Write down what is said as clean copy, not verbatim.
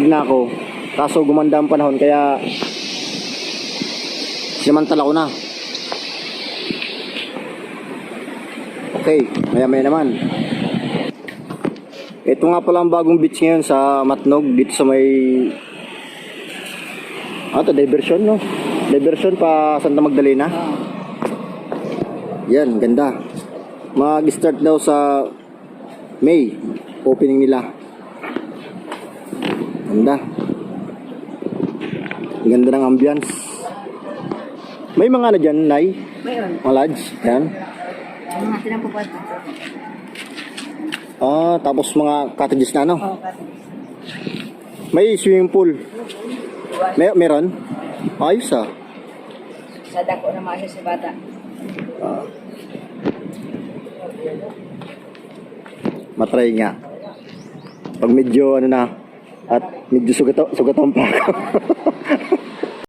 tubig na ako. Kaso gumanda ang panahon kaya sinamantala ko na. Okay, maya-maya naman. Ito nga pala ang bagong beach ngayon sa Matnog, dito sa may diversion, no? Diversion pa Santa Magdalena. Yan, ganda. Mag-start daw sa May, opening nila. Ganda. Ganda ng ambience. May mga ano dyan, Nay? Mayroon. Mga lodge, yan. Mga sinapupuan. Tapos mga cottages na, no? Oo, kasi. May swimming pool. Meron? Ayos, ah. Sa dako na maasya si bata. Matry nga. Pag medyo ano na, at medyo sugatan pa ako.